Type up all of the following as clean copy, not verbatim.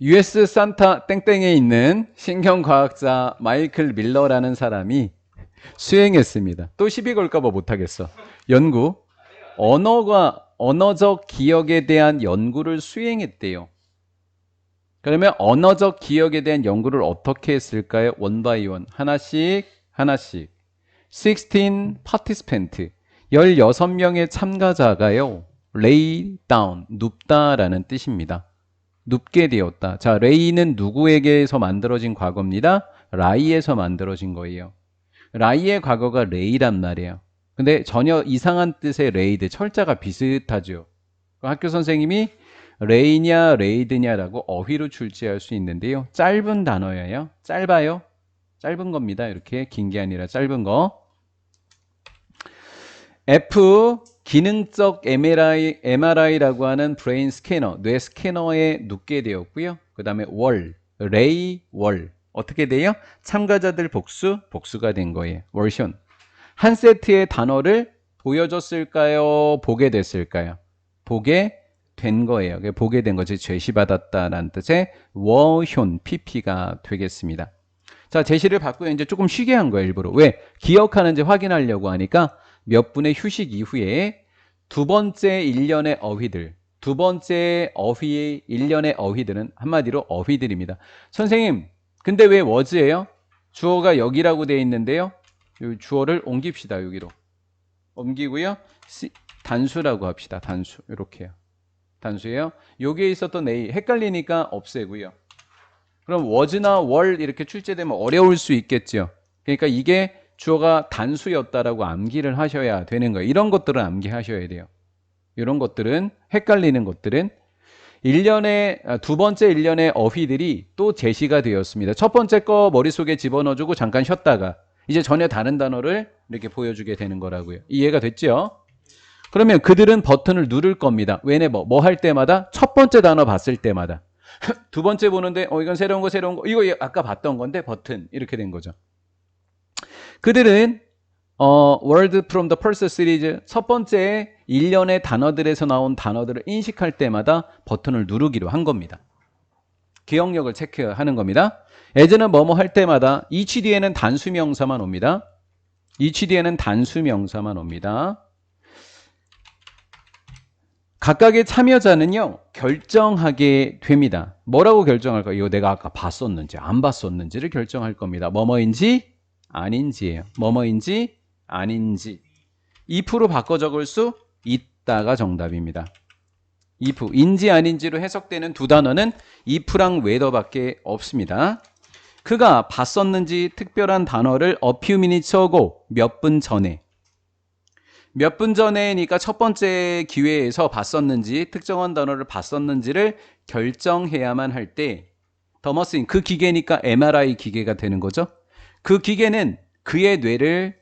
US 산타 땡땡에 있는 신경과학자 마이클 밀러라는 사람이 수행했습니다. 또 시비 걸까봐 못하겠어. 연구. 언어적 기억에 대한 연구를 수행했대요. 그러면 언어적 기억에 대한 연구를 어떻게 했을까요? 원 바이 원. 하나씩. 16 participant. 16명의 참가자가요. lay down. 눕다라는 뜻입니다. 눕게 되었다. 자, lay는 누구에게서 만들어진 과거입니다. 라이에서 만들어진 거예요. 라이의 과거가 lay란 말이에요. 근데 전혀 이상한 뜻의 레이드, 철자가 비슷하죠. 학교 선생님이 레이냐 레이드냐라고 어휘로 출제할 수 있는데요. 짧은 단어예요. 짧아요. 짧은 겁니다. 이렇게 긴 게 아니라 짧은 거. F 기능적 MRI라고 하는 브레인 스캐너, 뇌 스캐너에 눕게 되었고요. 그 다음에 레이 월. 어떻게 돼요? 참가자들 복수가 된 거예요. 월션. 한 세트의 단어를 보여줬을까요? 보게 됐을까요? 보게 된 거예요. 보게 된 거지 제시받았다라는 뜻의 워현, PP가 되겠습니다. 자, 제시를 받고 이제 조금 쉬게 한 거예요, 일부러. 왜? 기억하는지 확인하려고 하니까 몇 분의 휴식 이후에 두 번째 일련의 어휘들, 두 번째 어휘의 일련의 어휘들은 한마디로 어휘들입니다. 선생님, 근데 왜 was예요? 주어가 여기라고 되어 있는데요. 이 주어를 옮깁시다. 여기로 옮기고요. 단수라고 합시다. 단수. 이렇게요. 단수예요. 여기에 있었던 A 헷갈리니까 없애고요. 그럼 was나 were 이렇게 출제되면 어려울 수 있겠죠. 그러니까 이게 주어가 단수였다라고 암기를 하셔야 되는 거예요. 이런 것들은 암기하셔야 돼요. 이런 것들은 헷갈리는 것들은 두 번째 일련의 어휘들이 또 제시가 되었습니다. 첫 번째 거 머릿속에 집어넣어주고 잠깐 쉬었다가 이제 전혀 다른 단어를 이렇게 보여주게 되는 거라고요. 이해가 됐죠? 그러면 그들은 버튼을 누를 겁니다. whenever, 뭐 할 때마다, 첫 번째 단어 봤을 때마다. 두 번째 보는데 이건 새로운 거 이거 아까 봤던 건데 버튼 이렇게 된 거죠. 그들은 Word from the First Series 첫 번째 일련의 단어들에서 나온 단어들을 인식할 때마다 버튼을 누르기로 한 겁니다. 기억력을 체크하는 겁니다. as는 뭐뭐 할 때마다 each 뒤에는 단수명사만 옵니다. each 뒤에는 단수명사만 옵니다. 각각의 참여자는요 결정하게 됩니다. 뭐라고 결정할까요? 이거 내가 아까 봤었는지 안 봤었는지를 결정할 겁니다. 뭐뭐인지 아닌지예요. 뭐뭐인지 아닌지. if로 바꿔 적을 수 있다가 정답입니다. if, 인지 아닌지로 해석되는 두 단어는 if랑 whether밖에 없습니다. 그가 봤었는지 특별한 단어를 a few minutes ago, 몇 분 전에. 몇 분 전에니까 첫 번째 기회에서 봤었는지, 특정한 단어를 봤었는지를 결정해야만 할 때 더 머신, 그 기계니까 MRI 기계가 되는 거죠. 그 기계는 그의 뇌를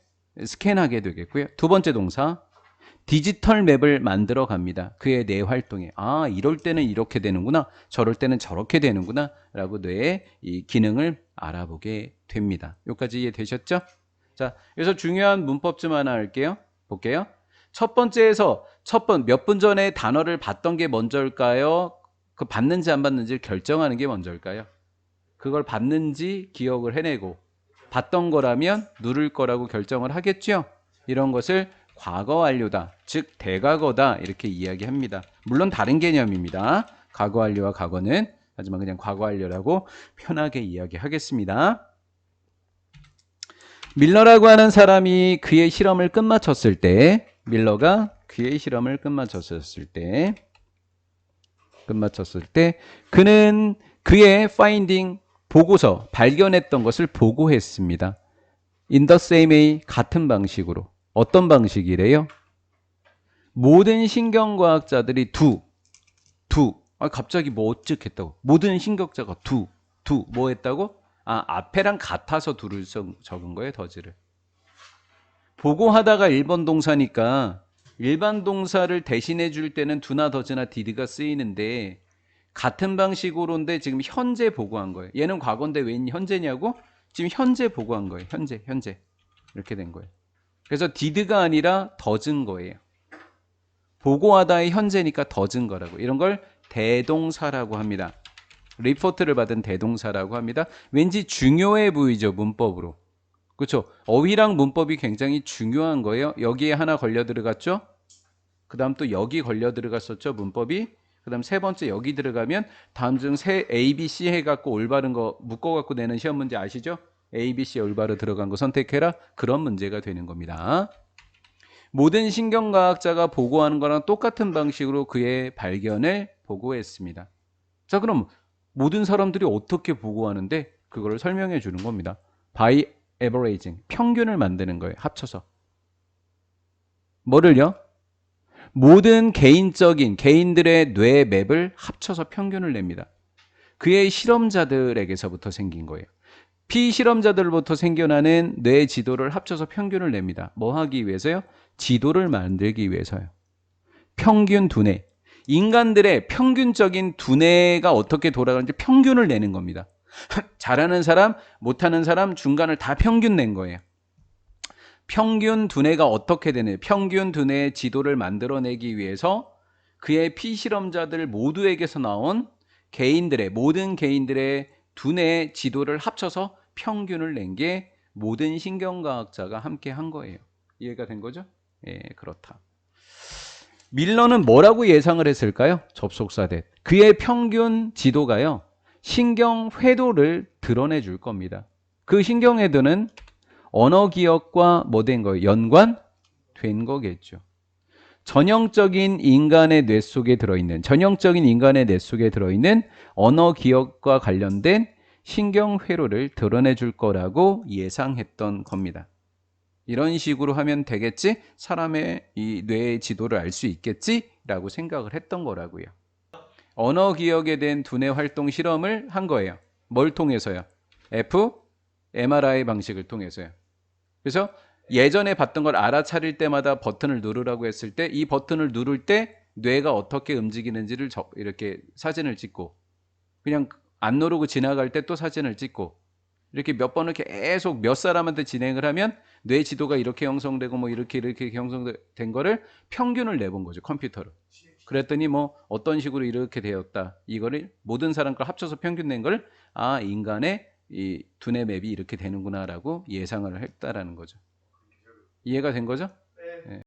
스캔하게 되겠고요. 두 번째 동사, 디지털 맵을 만들어 갑니다. 그의 뇌 활동에. 아, 이럴 때는 이렇게 되는구나. 저럴 때는 저렇게 되는구나. 라고 뇌의 이 기능을 알아보게 됩니다. 여기까지 이해되셨죠? 자, 여기서 중요한 문법 좀 하나 할게요. 볼게요. 첫 번째에서 몇 분 전에 단어를 봤던 게 먼저일까요? 그 봤는지 안 봤는지를 결정하는 게 먼저일까요? 그걸 봤는지 기억을 해내고 봤던 거라면 누를 거라고 결정을 하겠죠? 이런 것을 과거 완료다, 즉 대과거다 이렇게 이야기합니다. 물론 다른 개념입니다. 과거 완료와 과거는. 하지만 그냥 과거 완료라고 편하게 이야기하겠습니다. 밀러라고 하는 사람이 그의 실험을 끝마쳤을 때, 밀러가 그의 실험을 끝마쳤을 때 그는 그의 finding, 보고서, 발견했던 것을 보고했습니다. In the same way, 같은 방식으로. 어떤 방식이래요? 모든 신경과학자들이 갑자기 뭐 어쩌겠다고. 모든 신경자가 뭐 했다고? 앞에랑 같아서 두를 적은 거예요, 더즈를. 보고하다가 1번 동사니까 일반 동사를 대신해 줄 때는 do나 does나 did가 쓰이는데 같은 방식으로인데 지금 현재 보고한 거예요. 얘는 과거인데 왜 현재냐고? 지금 현재 보고한 거예요. 현재. 이렇게 된 거예요. 그래서 did가 아니라 does인 거예요. 보고하다의 현재니까 does인 거라고. 이런 걸 대동사라고 합니다. 리포트를 받은 대동사라고 합니다. 왠지 중요해 보이죠, 문법으로. 그렇죠? 어휘랑 문법이 굉장히 중요한 거예요. 여기에 하나 걸려 들어갔죠? 그 다음 또 여기 걸려 들어갔었죠, 문법이. 그 다음 세 번째 여기 들어가면 다음 중 세 A, B, C 해갖고 올바른 거 묶어갖고 내는 시험 문제 아시죠? A, B, C 올바로 들어간 거 선택해라. 그런 문제가 되는 겁니다. 모든 신경과학자가 보고하는 거랑 똑같은 방식으로 그의 발견을 보고했습니다. 자, 그럼 모든 사람들이 어떻게 보고하는데 그걸 설명해 주는 겁니다. by averaging, 평균을 만드는 거예요. 합쳐서. 뭐를요? 모든 개인들의 뇌 맵을 합쳐서 평균을 냅니다. 그의 실험자들에게서부터 생긴 거예요. 피실험자들부터 생겨나는 뇌 지도를 합쳐서 평균을 냅니다. 뭐 하기 위해서요? 지도를 만들기 위해서요. 평균 두뇌. 인간들의 평균적인 두뇌가 어떻게 돌아가는지 평균을 내는 겁니다. 잘하는 사람, 못하는 사람 중간을 다 평균 낸 거예요. 평균 두뇌가 어떻게 되는, 평균 두뇌의 지도를 만들어내기 위해서 그의 피실험자들 모두에게서 나온 모든 개인들의 두뇌 지도를 합쳐서 평균을 낸 게 모든 신경과학자가 함께 한 거예요. 이해가 된 거죠? 예, 그렇다. 밀러는 뭐라고 예상을 했을까요? 접속사 대. 그의 평균 지도가요, 신경 회도를 드러내 줄 겁니다. 그 신경 회도는 언어 기억과 뭐 된 거예요? 연관된 거겠죠. 전형적인 인간의 뇌 속에 들어있는 언어 기억과 관련된 신경 회로를 드러내 줄 거라고 예상했던 겁니다. 이런 식으로 하면 되겠지? 사람의 이 뇌의 지도를 알 수 있겠지? 라고 생각을 했던 거라고요. 언어 기억에 대한 두뇌 활동 실험을 한 거예요. 뭘 통해서요? fMRI 방식을 통해서요. 그래서 예전에 봤던 걸 알아차릴 때마다 버튼을 누르라고 했을 때 이 버튼을 누를 때 뇌가 어떻게 움직이는지를 이렇게 사진을 찍고, 그냥 안 누르고 지나갈 때 또 사진을 찍고, 이렇게 몇 번을 계속 몇 사람한테 진행을 하면 뇌 지도가 이렇게 형성되고 뭐 이렇게 형성된 거를 평균을 내본 거죠, 컴퓨터로. 그랬더니 뭐 어떤 식으로 이렇게 되었다. 이거를 모든 사람 걸 합쳐서 평균 낸 걸, 아, 인간의 이 두뇌 맵이 이렇게 되는구나라고 예상을 했다라는 거죠. 이해가 된 거죠? 네.